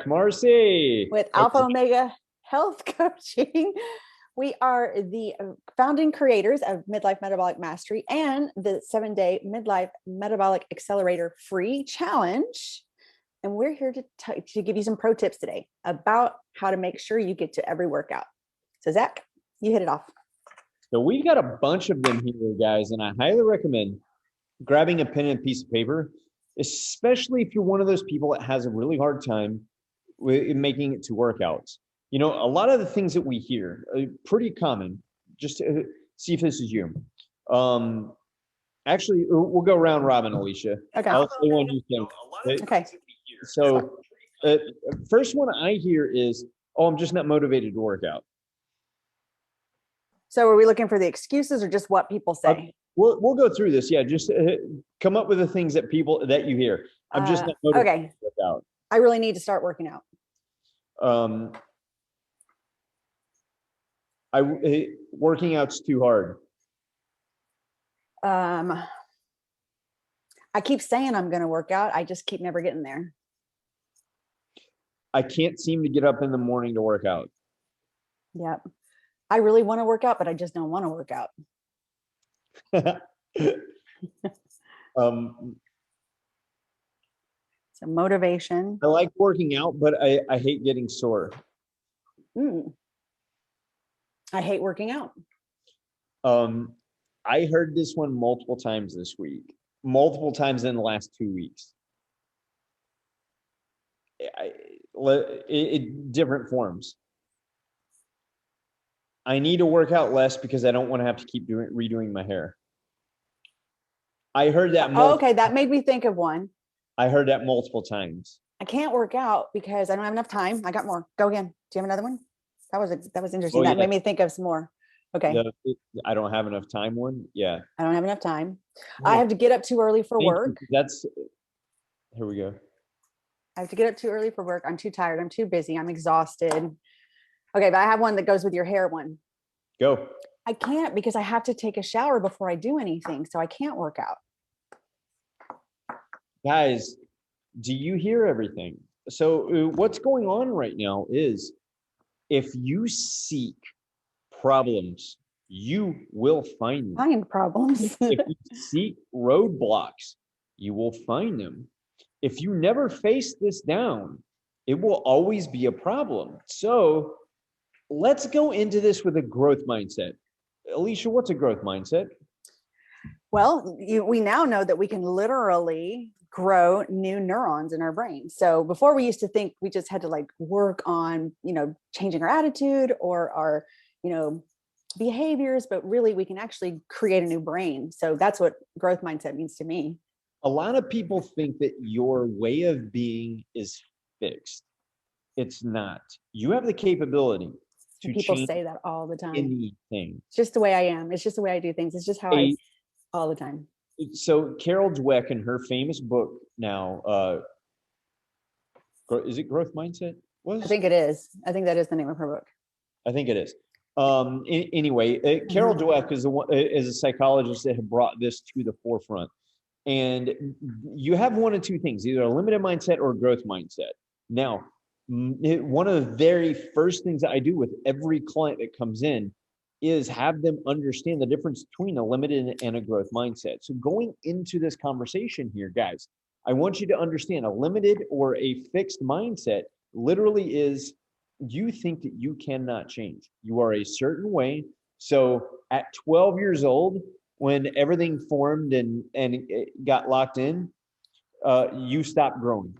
Marcy with Alpha Omega Health Coaching. We are the founding creators of Midlife Metabolic Mastery and the 7-day Midlife Metabolic Accelerator free challenge. And we're here to give you some pro tips today about how to make sure you get to every workout. So Zach, you hit it off. So we've got a bunch of them here, guys, and I highly recommend grabbing a pen and a piece of paper, especially if you're one of those people that has a really hard time with making it to workouts. You know, a lot of the things that we hear are pretty common. Just to see if this is you. Actually, we'll go round robin, Alicia. Okay. I'll say one you think. Okay. So, first one I hear is, "Oh, I'm just not motivated to work out." So, are we looking for the excuses or just what people say? We'll go through this. Yeah, just come up with the things that you hear. I'm just not motivated to work out. I really need to start working out. Working out's too hard. I keep saying I'm going to work out. I just keep never getting there. I can't seem to get up in the morning to work out. Yep. I really want to work out, but I just don't want to work out. So motivation. I like working out, but I hate getting sore. I hate working out. I heard this one multiple times this week, multiple times in the last 2 weeks. Different forms. I need to work out less because I don't want to have to keep redoing my hair. I heard that. Okay, that made me think of one. I heard that multiple times. I can't work out because I don't have enough time. I got more. Go again. Do you have another one? That was interesting. That made me think of some more. Okay. I don't have enough time one. Yeah. I don't have enough time. I have to get up too early for work. Here we go. I have to get up too early for work. I'm too tired. I'm too busy. I'm exhausted. Okay, but I have one that goes with your hair one. Go. I can't because I have to take a shower before I do anything. So I can't work out. Guys, do you hear everything? So what's going on right now is if you seek problems, you will find them. Find problems. If you seek roadblocks, you will find them. If you never face this down, it will always be a problem. So let's go into this with a growth mindset. Alicia, what's a growth mindset? Well, we now know that we can literally grow new neurons in our brain. So before we used to think we just had to like work on, changing our attitude or our, behaviors, but really we can actually create a new brain. So that's what growth mindset means to me. A lot of people think that your way of being is fixed. It's not. You have the capability to people change say that all the time. Anything. It's just the way I am. It's just the way I do things. It's just how I all the time. So Carol Dweck in her famous book now, is it Growth Mindset? I think it is. I think that is the name of her book. I think it is. Anyway, Carol Dweck is a psychologist that had brought this to the forefront. And you have one of two things, either a limited mindset or a growth mindset. Now, one of the very first things that I do with every client that comes in is have them understand the difference between a limited and a growth mindset. So going into this conversation here, guys, I want you to understand a limited or a fixed mindset literally is you think that you cannot change. You are a certain way. So at 12 years old, when everything formed and it got locked in, you stopped growing.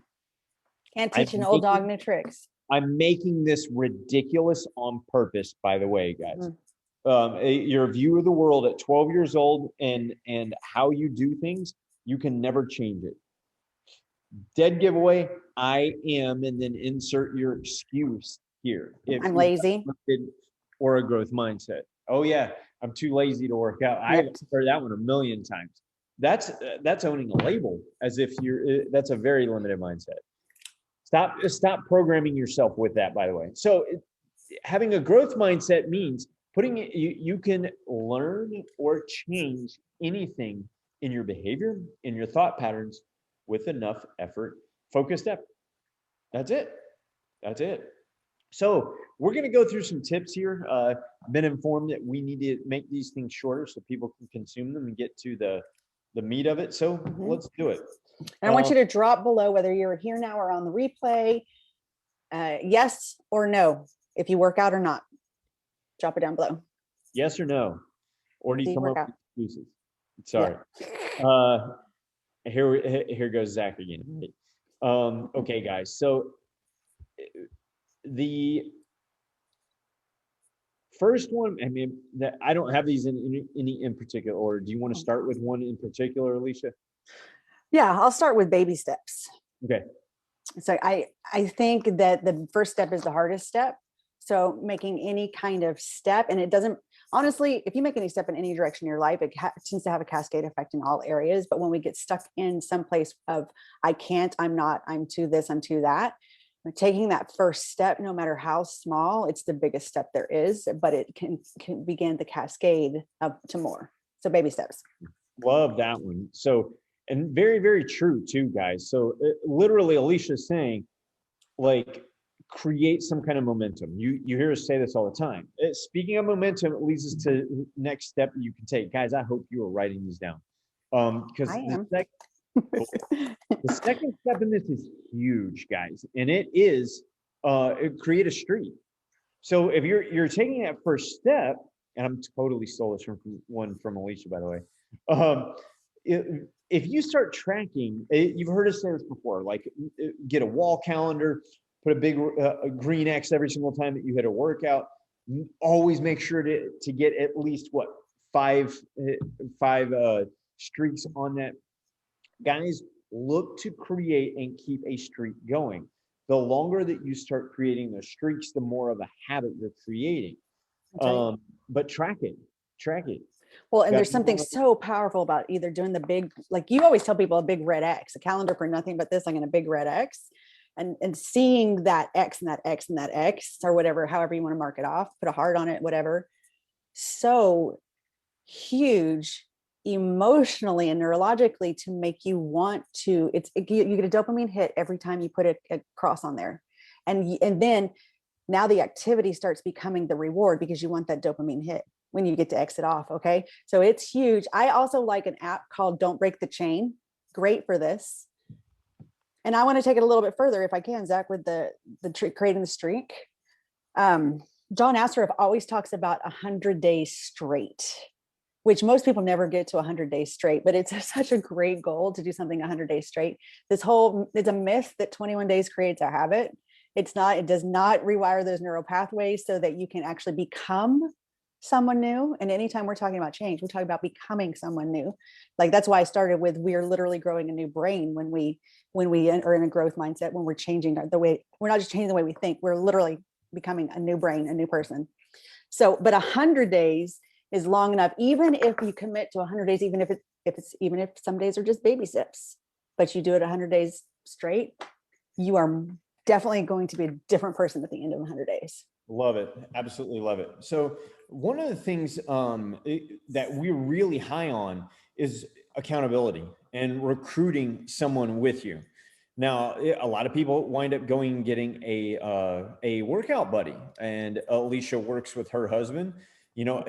Can't teach an old dog new tricks. I'm making this ridiculous on purpose, by the way, guys. Your view of the world at 12 years old and how you do things, you can never change it. Dead giveaway, I am, and then insert your excuse here. If I'm lazy. Or a growth mindset. Oh yeah, I'm too lazy to work out. I've heard that one a million times. That's owning a label as if that's a very limited mindset. Stop programming yourself with that, by the way. So having a growth mindset means putting it, you can learn or change anything in your behavior, in your thought patterns with enough effort, focused effort. That's it. That's it. So we're going to go through some tips here. I've been informed that we need to make these things shorter so people can consume them and get to the meat of it. So let's do it. And I want you to drop below whether you're here now or on the replay, yes or no, if you work out or not. Drop it down below. Yes or no? Or do you come up with excuses? Sorry. Yeah. Here goes Zach again. Okay, guys. So the first one, I mean, that I don't have these in any in particular order. Do you want to start with one in particular, Alicia? Yeah, I'll start with baby steps. Okay. So I think that the first step is the hardest step. So making any kind of step, and it doesn't, honestly, if you make any step in any direction in your life, it tends to have a cascade effect in all areas. But when we get stuck in some place of, I can't, I'm not, I'm to this, I'm to that, taking that first step, no matter how small, it's the biggest step there is, but it can begin the cascade up to more. So baby steps. Love that one. So, and very, very true too, guys. So literally Alicia's saying, like, create some kind of momentum. You hear us say this all the time. Speaking of momentum, it leads us to next step you can take. Guys, I hope you are writing these down. Because the second step in this is huge, guys. And it is create a streak. So if you're taking that first step, and I'm totally stole this from Alicia, by the way. If you start tracking, you've heard us say this before, like get a wall calendar, put a big green X every single time that you hit a workout. Always make sure to get at least five streaks on that. Guys, look to create and keep a streak going. The longer that you start creating the streaks, the more of a habit you're creating. Right. But track it. Well, and there's something so powerful about either doing the big, like you always tell people, a big red X, a calendar for nothing but this, like in a big red X. And seeing that X and that X and that X or whatever, however you want to mark it off, put a heart on it, whatever. So huge emotionally and neurologically to make you want to, you get a dopamine hit every time you put a cross on there. And then now the activity starts becoming the reward because you want that dopamine hit when you get to exit off. Okay. So it's huge. I also like an app called Don't Break the Chain. Great for this. And I want to take it a little bit further if I can, Zach, with the creating the streak. John Assaraf always talks about 100 days straight, which most people never get to 100 days straight, but it's such a great goal to do something 100 days straight. It's a myth that 21 days creates a habit. It's not, it does not rewire those neural pathways so that you can actually become someone new. And anytime we're talking about change, we're talking about becoming someone new. Like that's why I started with, we're literally growing a new brain when we are in a growth mindset, when we're changing the way, we're not just changing the way we think, we're literally becoming a new brain, a new person. So, but 100 days is long enough, even if you commit to 100 days, even if some days are just baby steps, but you do it 100 days straight, you are definitely going to be a different person at the end of 100 days. Love it. Absolutely love it. So one of the things that we're really high on is accountability and recruiting someone with you. Now, a lot of people wind up going and getting a workout buddy, and Alicia works with her husband. You know,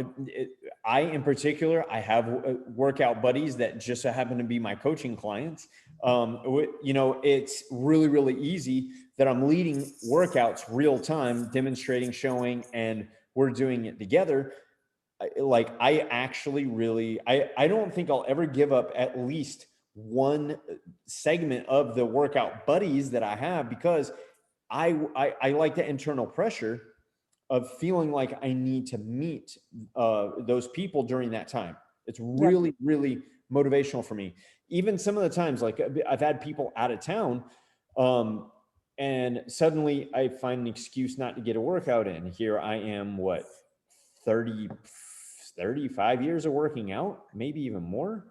I in particular, I have workout buddies that just happen to be my coaching clients. You know, it's really, really easy that I'm leading workouts real time, demonstrating, showing, and we're doing it together. I actually really, I don't think I'll ever give up at least one segment of the workout buddies that I have, because I like the internal pressure of feeling like I need to meet those people during that time. It's really, really motivational for me. Even some of the times, like I've had people out of town, and suddenly I find an excuse not to get a workout in. Here I am, 35 years of working out, maybe even more.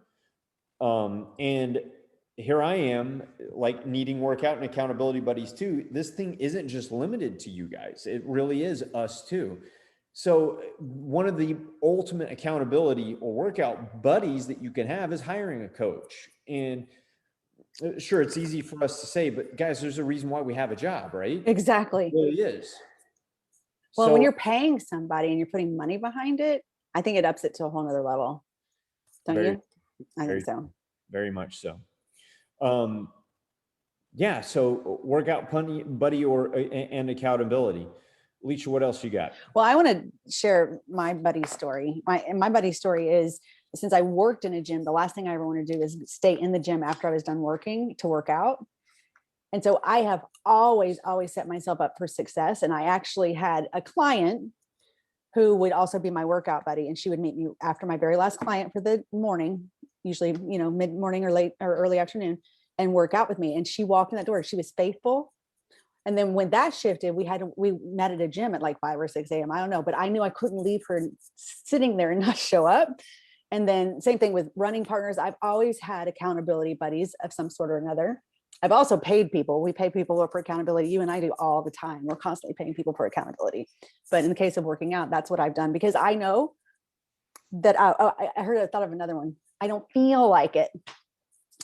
And here I am, like needing workout and accountability buddies too. This thing isn't just limited to you guys. It really is us too. So one of the ultimate accountability or workout buddies that you can have is hiring a coach. And sure, it's easy for us to say, but guys, there's a reason why we have a job, right? Exactly. It really is. Well, when you're paying somebody and you're putting money behind it, I think it ups it to a whole nother level. Don't you? I think so. Very much so. Yeah. So workout buddy and accountability. Alicia, what else you got? Well, I want to share my buddy story. My buddy story is, since I worked in a gym, the last thing I ever want to do is stay in the gym after I was done working to work out. And so I have always set myself up for success. And I actually had a client who would also be my workout buddy. And she would meet me after my very last client for the morning, usually, mid-morning or late or early afternoon, and work out with me. And she walked in that door. She was faithful. And then when that shifted, we met at a gym at like 5 or 6 a.m. I don't know, but I knew I couldn't leave her sitting there and not show up. And then same thing with running partners. I've always had accountability buddies of some sort or another. I've also paid people. We pay people for accountability. You and I do all the time. We're constantly paying people for accountability. But in the case of working out, that's what I've done, because I know that I thought of another one. I don't feel like it.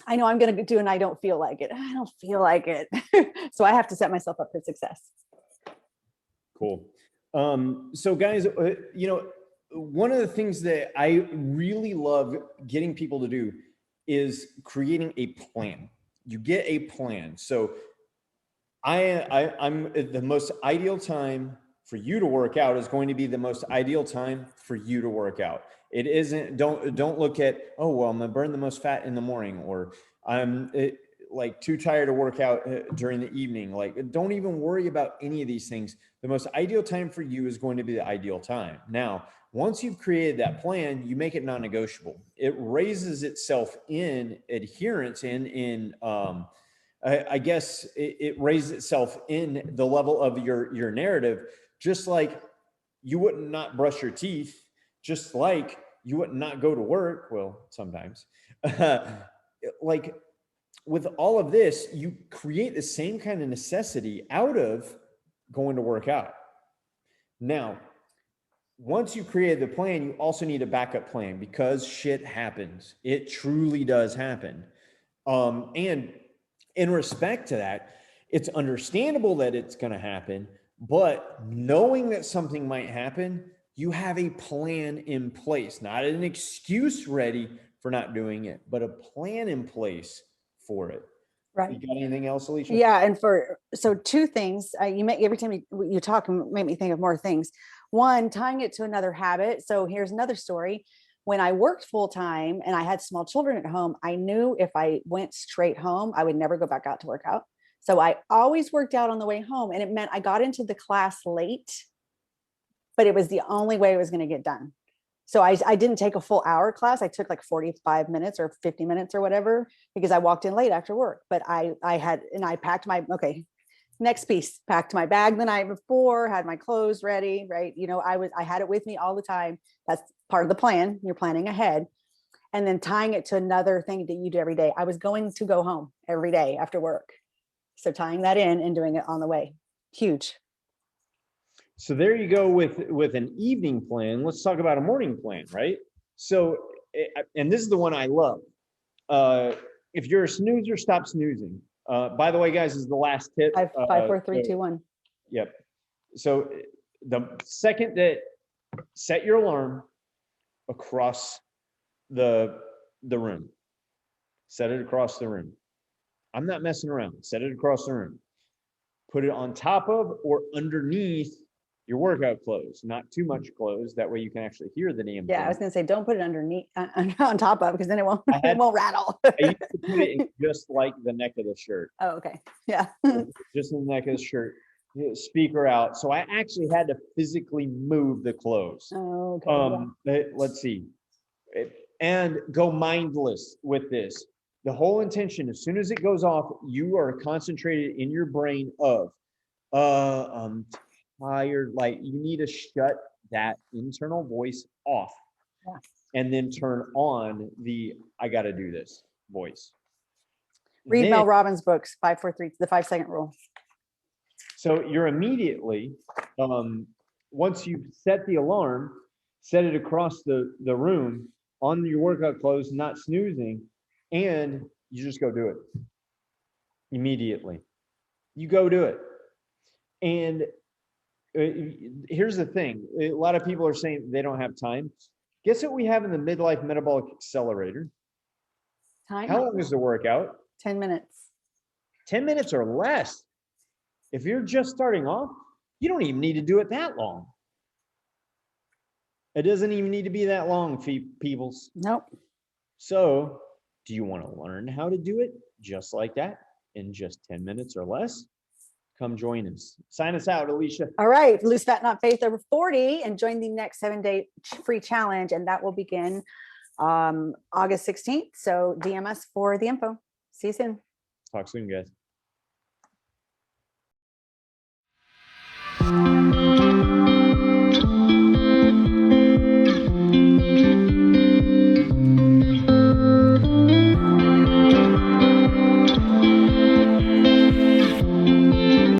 I know I'm going to do, and I don't feel like it. I don't feel like it. So I have to set myself up for success. Cool. So guys, one of the things that I really love getting people to do is creating a plan. You get a plan. So I'm the most ideal time for you to work out is going to be the most ideal time for you to work out. It isn't, don't look at, oh, well, I'm gonna burn the most fat in the morning, or I'm like too tired to work out during the evening. Like, don't even worry about any of these things. The most ideal time for you is going to be the ideal time. Now, once you've created that plan, you make it non-negotiable. It raises itself in adherence I guess it raises itself in the level of your narrative, just like you wouldn't not brush your teeth, just like you wouldn't not go to work. Well, sometimes. Like with all of this, you create the same kind of necessity out of going to work out. Now, once you created the plan, you also need a backup plan, because shit happens. It truly does happen. And in respect to that, it's understandable that it's going to happen, but knowing that something might happen, you have a plan in place, not an excuse ready for not doing it, but a plan in place for it. Right. You got anything else, Alicia? Yeah. And so two things, every time you talk, make me think of more things. One, tying it to another habit. So here's another story. When I worked full time and I had small children at home, I knew if I went straight home, I would never go back out to work out. So I always worked out on the way home, and it meant I got into the class late, but it was the only way it was going to get done. So I didn't take a full hour class. I took like 45 minutes or 50 minutes or whatever, because I walked in late after work. But I packed next piece, packed my bag the night before, had my clothes ready, right? I had it with me all the time. That's part of the plan. You're planning ahead. And then tying it to another thing that you do every day. I was going to go home every day after work. So tying that in and doing it on the way. Huge. So there you go with an evening plan. Let's talk about a morning plan, right? So, and this is the one I love. If you're a snoozer, stop snoozing. By the way, guys, this is the last tip. 5, 4, 3, 2, 1. Yep. So the second that set your alarm across the room, set it across the room. I'm not messing around. Set it across the room. Put it on top of or underneath your workout clothes, not too much clothes. That way you can actually hear the damn thing. I was going to say, don't put it underneath, on top of, because then it won't rattle. I used to put it in just like the neck of the shirt. Oh, okay. Yeah. Just in the neck of the shirt, speaker out. So I actually had to physically move the clothes. Oh, okay. Let's see. And go mindless with this. The whole intention, as soon as it goes off, you are concentrated in your brain of, I'm tired. Like, you need to shut that internal voice off, and then turn on the I got to do this voice. Read then, Mel Robbins' books, 543, the 5-second rule. so you're immediately, once you've set the alarm, set it across the room on your workout clothes, not snoozing, and you just go do it immediately. You go do it. And here's the thing. A lot of people are saying they don't have time. Guess what we have in the Midlife Metabolic Accelerator? Time. How long is the workout? 10 minutes. 10 minutes or less. If you're just starting off, you don't even need to do it that long. It doesn't even need to be that long, peoples. Nope. So, do you want to learn how to do it just like that in just 10 minutes or less? Come join us. Sign us out, Alicia. All right. Lose Fat Not Faith over 40 and join the next 7-day free challenge. And that will begin August 16th. So DM us for the info. See you soon. Talk soon, guys.